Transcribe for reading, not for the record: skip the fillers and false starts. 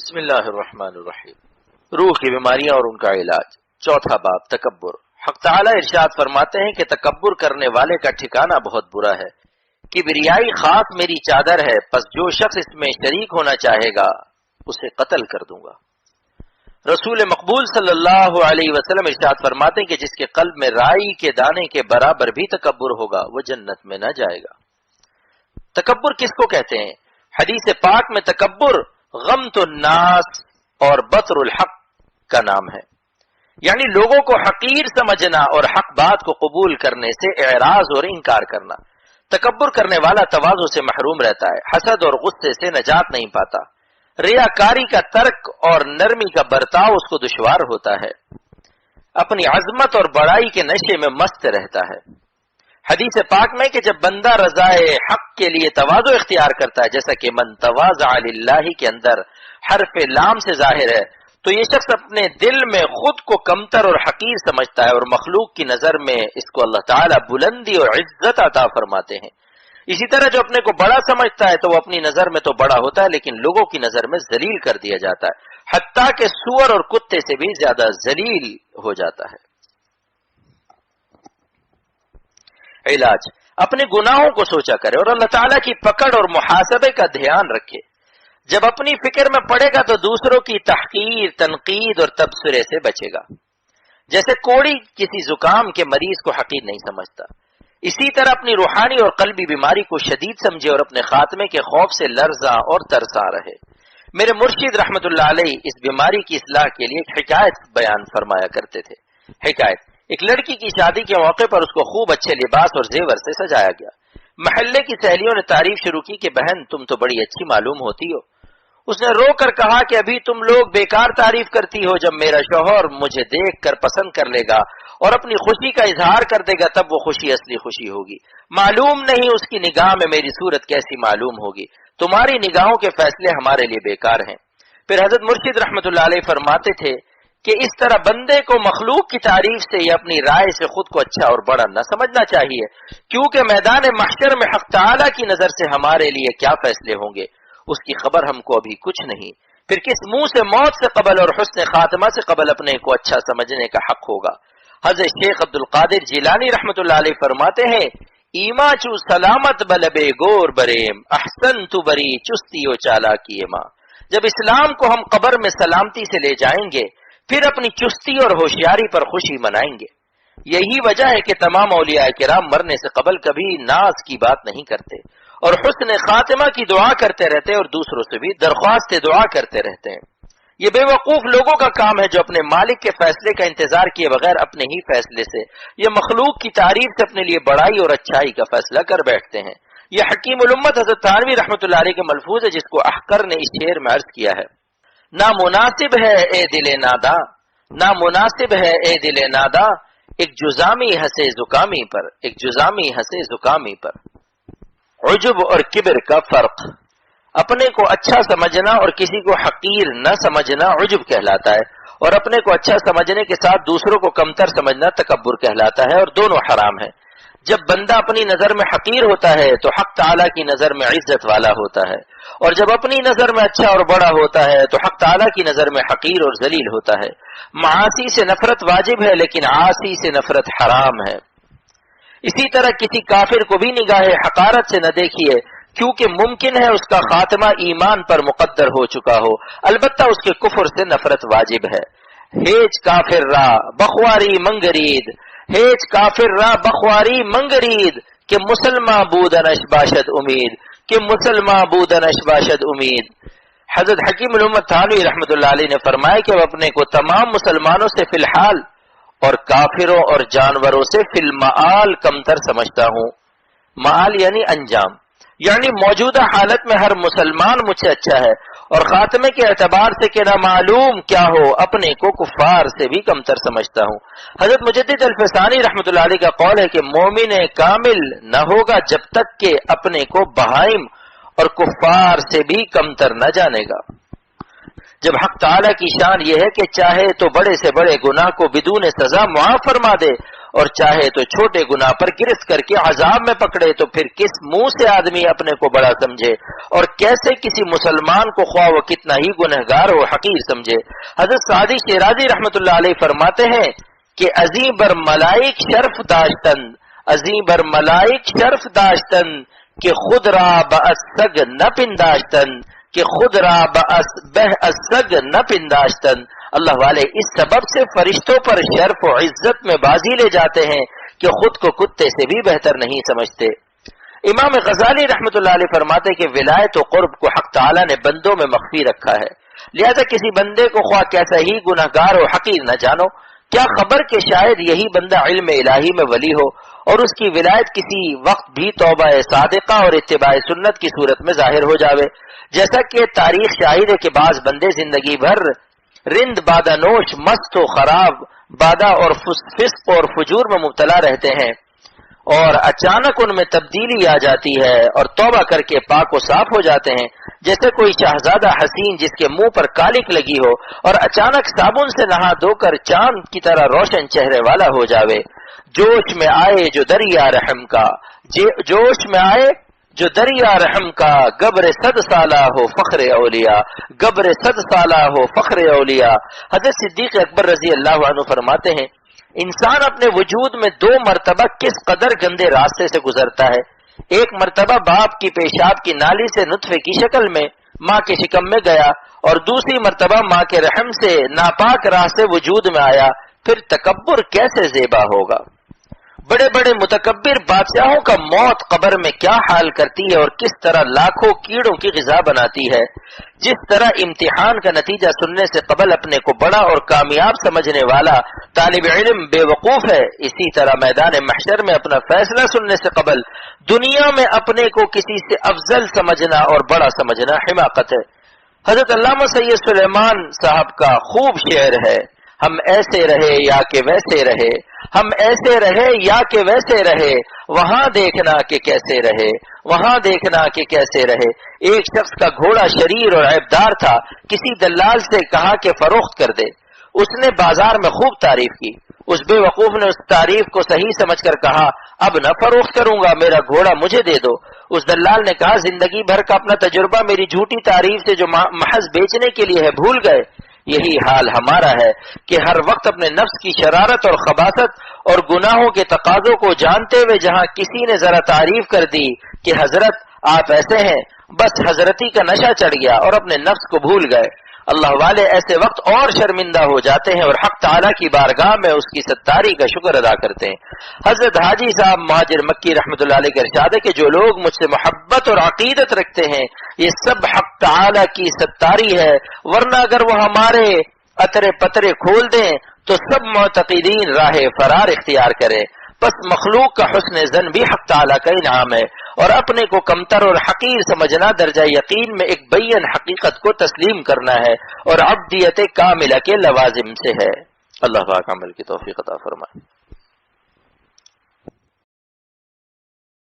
بسم اللہ الرحمن الرحیم۔ روح کی بیماریاں اور ان کا علاج، چوتھا باب، تکبر۔ حق تعالی ارشاد فرماتے ہیں کہ تکبر کرنے والے کا ٹھکانہ بہت برا ہے۔ کبریائی خاص میری چادر ہے، پس جو شخص اس میں شریک ہونا چاہے گا اسے قتل کر دوں گا۔ رسول مقبول صلی اللہ علیہ وسلم ارشاد فرماتے ہیں کہ جس کے قلب میں رائی کے دانے کے برابر بھی تکبر ہوگا وہ جنت میں نہ جائے گا۔ تکبر کس کو کہتے ہیں؟ حدیث پاک میں تکبر غمت الناس اور بطر الحق کا نام ہے، یعنی لوگوں کو حقیر سمجھنا اور حق بات کو قبول کرنے سے اعراض اور انکار کرنا۔ تکبر کرنے والا تواضع سے محروم رہتا ہے، حسد اور غصے سے نجات نہیں پاتا، ریاکاری کا ترک اور نرمی کا برتاؤ اس کو دشوار ہوتا ہے، اپنی عظمت اور بڑائی کے نشے میں مست رہتا ہے۔ حدیث پاک میں کہ جب بندہ رضائے حق کے لیے تواضع اختیار کرتا ہے، جیسا کہ من تواضع للہ کے اندر حرف لام سے ظاہر ہے، تو یہ شخص اپنے دل میں خود کو کمتر اور حقیر سمجھتا ہے اور مخلوق کی نظر میں اس کو اللہ تعالیٰ بلندی اور عزت عطا فرماتے ہیں۔ اسی طرح جو اپنے کو بڑا سمجھتا ہے تو وہ اپنی نظر میں تو بڑا ہوتا ہے لیکن لوگوں کی نظر میں ذلیل کر دیا جاتا ہے، حتیٰ کہ سور اور کتے سے بھی زیادہ ذلیل ہو جاتا ہے۔ علاج، اپنے گناہوں کو سوچا کرے اور اللہ تعالیٰ کی پکڑ اور محاسبے کا دھیان رکھے۔ جب اپنی فکر میں پڑے گا تو دوسروں کی تحقیر، تنقید اور تبصرے سے بچے گا۔ جیسے کوڑی کسی زکام کے مریض کو حقیر نہیں سمجھتا، اسی طرح اپنی روحانی اور قلبی بیماری کو شدید سمجھے اور اپنے خاتمے کے خوف سے لرزاں اور ترساں رہے۔ میرے مرشد رحمت اللہ علیہ اس بیماری کی اصلاح کے لیے ایک حکایت بیان فرمایا کرتے تھے۔ حکایت، ایک لڑکی کی شادی کے موقع پر اس کو خوب اچھے لباس اور زیور سے سجایا گیا۔ محلے کی سہیلیوں نے تعریف شروع کی کہ بہن تم تو بڑی اچھی معلوم ہوتی ہو۔ اس نے رو کر کہا کہ ابھی تم لوگ بیکار تعریف کرتی ہو، جب میرا شوہر مجھے دیکھ کر پسند کر لے گا اور اپنی خوشی کا اظہار کر دے گا تب وہ خوشی اصلی خوشی ہوگی۔ معلوم نہیں اس کی نگاہ میں میری صورت کیسی معلوم ہوگی، تمہاری نگاہوں کے فیصلے ہمارے لیے بیکار ہیں۔ پھر حضرت مرشد رحمت اللہ علیہ فرماتے تھے کہ اس طرح بندے کو مخلوق کی تعریف سے یا اپنی رائے سے خود کو اچھا اور بڑا نہ سمجھنا چاہیے، کیونکہ میدان محشر میں حق تعالیٰ کی نظر سے ہمارے لیے کیا فیصلے ہوں گے اس کی خبر ہم کو ابھی کچھ نہیں۔ پھر کس منہ سے موت سے قبل اور حسن خاتمہ سے قبل اپنے کو اچھا سمجھنے کا حق ہوگا۔ حضرت شیخ عبد القادر جیلانی رحمت اللہ علیہ فرماتے ہیں، ایما چو سلامت بلبے گور بریم احسن تو بری چستی و چالاکی ماں۔ جب اسلام کو ہم قبر میں سلامتی سے لے جائیں گے پھر اپنی چستی اور ہوشیاری پر خوشی منائیں گے۔ یہی وجہ ہے کہ تمام اولیاء کرام مرنے سے قبل کبھی ناز کی بات نہیں کرتے اور حسن خاتمہ کی دعا کرتے رہتے اور دوسروں سے بھی درخواست دعا کرتے رہتے ہیں۔ یہ بے وقوف لوگوں کا کام ہے جو اپنے مالک کے فیصلے کا انتظار کیے بغیر اپنے ہی فیصلے سے یہ مخلوق کی تعریف سے اپنے لیے بڑائی اور اچھائی کا فیصلہ کر بیٹھتے ہیں۔ یہ حکیم الامت حضرت تھانوی رحمۃ اللہ علیہ کے ملفوظ ہے، جس کو احقر نے اس شعر میں عرض کیا ہے، نامناسب ہے اے دل نادا، نامناسب ہے اے دل نادا، ایک جزامی ہنسے زکامی پر، ایک جزامی ہنسے زکامی پر۔ عجب اور کبر کا فرق، اپنے کو اچھا سمجھنا اور کسی کو حقیر نہ سمجھنا عجب کہلاتا ہے، اور اپنے کو اچھا سمجھنے کے ساتھ دوسروں کو کمتر سمجھنا تکبر کہلاتا ہے، اور دونوں حرام ہیں۔ جب بندہ اپنی نظر میں حقیر ہوتا ہے تو حق تعالیٰ کی نظر میں عزت والا ہوتا ہے، اور جب اپنی نظر میں اچھا اور بڑا ہوتا ہے تو حق تعالیٰ کی نظر میں حقیر اور ذلیل ہوتا ہے۔ معاصی سے نفرت واجب ہے لیکن عاصی سے نفرت حرام ہے۔ اسی طرح کسی کافر کو بھی نگاہ حقارت سے نہ دیکھیے، کیونکہ ممکن ہے اس کا خاتمہ ایمان پر مقدر ہو چکا ہو، البتہ اس کے کفر سے نفرت واجب ہے۔ ہیچ کافر را بخواری منگرید، ہیچ کافر را بخواری منگرید کہ مسلمان بودنش باشد امید، کہ مسلمان بودنش باشد امید۔ حضرت حکیم الامت تھانوی رحمت اللہ علیہ نے فرمایا کہ وہ اپنے کو تمام مسلمانوں سے فی الحال اور کافروں اور جانوروں سے فی المعال کمتر سمجھتا ہوں۔ معال یعنی انجام، یعنی موجودہ حالت میں ہر مسلمان مجھ سے اچھا ہے، اور خاتمے کے اعتبار سے کہ نہ معلوم کیا ہو اپنے کو کفار سے بھی کمتر سمجھتا ہوں۔ حضرت مجدد الفسانی رحمت اللہ علیہ کا قول ہے کہ مومن کامل نہ ہوگا جب تک کہ اپنے کو بہائم اور کفار سے بھی کمتر نہ جانے گا۔ جب حق تعالیٰ کی شان یہ ہے کہ چاہے تو بڑے سے بڑے گناہ کو بدون سزا معاف فرما دے اور چاہے تو چھوٹے گناہ پر گرفت کر کے عذاب میں پکڑے تو پھر کس منہ سے آدمی اپنے کو بڑا سمجھے اور کیسے کسی مسلمان کو خواہ وہ کتنا ہی گنہگار ہو حقیر سمجھے۔ حضرت سعدی شیرازی رحمۃ اللہ علیہ فرماتے ہیں کہ عظیم بر ملائک شرف داشتن، عظیم بر ملائک شرف داشتن کہ خود را بأسگ نہ پنداشتن، کہ خود را بہ اسگ نہ پنداشتن۔ اللہ والے اس سبب سے فرشتوں پر شرف و عزت میں بازی لے جاتے ہیں کہ خود کو کتے سے بھی بہتر نہیں سمجھتے۔ امام غزالی رحمۃ اللہ علیہ فرماتے کہ ولایت و قرب کو حق تعالی نے بندوں میں مخفی رکھا ہے، لہذا کسی بندے کو خواہ کیسا ہی گناہگار و حقیر نہ جانو، کیا خبر کہ شاید یہی بندہ علم الہی میں ولی ہو اور اس کی ولایت کسی وقت بھی توبہ صادقہ اور اتباع سنت کی صورت میں ظاہر ہو جاوے، جیسا کہ تاریخ شاہد ہے کہ بعض بندے زندگی بھر رند بادہ نوش، مست و خراب بادہ اور فسق اور فجور میں مبتلا رہتے ہیں، اور اچانک ان میں تبدیلی آ جاتی ہے اور توبہ کر کے پاک و صاف ہو جاتے ہیں، جیسے کوئی شہزادہ حسین جس کے منہ پر کالک لگی ہو اور اچانک صابن سے نہا دھو کر چاند کی طرح روشن چہرے والا ہو جاوے۔ جوش میں آئے جو دریا رحم کا، جوش میں آئے جو دریا رحم کا، گبر صد سالہ ہو فخر اولیاء، گبر صد سالہ ہو فخر اولیاء۔ حضرت صدیق اکبر رضی اللہ عنہ فرماتے ہیں انسان اپنے وجود میں 2 مرتبہ کس قدر گندے راستے سے گزرتا ہے، ایک مرتبہ باپ کی پیشاب کی نالی سے نطفے کی شکل میں ماں کے شکم میں گیا، اور دوسری مرتبہ ماں کے رحم سے ناپاک راہ سے وجود میں آیا، پھر تکبر کیسے زیبا ہوگا۔ بڑے بڑے متکبر بادشاہوں کا موت قبر میں کیا حال کرتی ہے اور کس طرح لاکھوں کیڑوں کی غذا بناتی ہے۔ جس طرح امتحان کا نتیجہ سننے سے قبل اپنے کو بڑا اور کامیاب سمجھنے والا طالب علم بے وقوف ہے، اسی طرح میدان محشر میں اپنا فیصلہ سننے سے قبل دنیا میں اپنے کو کسی سے افضل سمجھنا اور بڑا سمجھنا حماقت ہے۔ حضرت علامہ سید سلیمان صاحب کا خوب شعر ہے، ہم ایسے رہے یا کہ ویسے رہے، ہم ایسے رہے یا کہ ویسے رہے، وہاں دیکھنا کہ کیسے رہے، وہاں دیکھنا کہ کیسے رہے۔ ایک شخص کا گھوڑا شریر اور عیبدار تھا، کسی دلال سے کہا کہ فروخت کر دے، اس نے بازار میں خوب تعریف کی، اس بے وقوف نے اس تعریف کو صحیح سمجھ کر کہا اب نہ فروخت کروں گا، میرا گھوڑا مجھے دے دو۔ اس دلال نے کہا زندگی بھر کا اپنا تجربہ میری جھوٹی تعریف سے جو محض بیچنے کے لیے ہے بھول گئے۔ یہی حال ہمارا ہے کہ ہر وقت اپنے نفس کی شرارت اور خباثت اور گناہوں کے تقاضوں کو جانتے ہوئے جہاں کسی نے ذرا تعریف کر دی کہ حضرت آپ ایسے ہیں، بس حضرتی کا نشہ چڑھ گیا اور اپنے نفس کو بھول گئے۔ اللہ والے ایسے وقت اور شرمندہ ہو جاتے ہیں اور حق تعالیٰ کی بارگاہ میں اس کی ستاری کا شکر ادا کرتے ہیں۔ حضرت حاجی صاحب مہاجر مکی رحمۃ اللہ علیہ کا ارشاد ہے کہ جو لوگ مجھ سے محبت اور عقیدت رکھتے ہیں یہ سب حق تعالیٰ کی ستاری ہے، ورنہ اگر وہ ہمارے اترے پترے کھول دیں تو سب معتقدین راہ فرار اختیار کریں۔ بس مخلوق کا حسن زن بھی حق تعالیٰ کا انعام ہے، اور اپنے کو کمتر اور حقیر سمجھنا درجہ یقین میں ایک بین حقیقت کو تسلیم کرنا ہے اور عبدیت کاملہ کے لوازم سے ہے۔ اللہ پاک عمل کی توفیق عطا فرمائے۔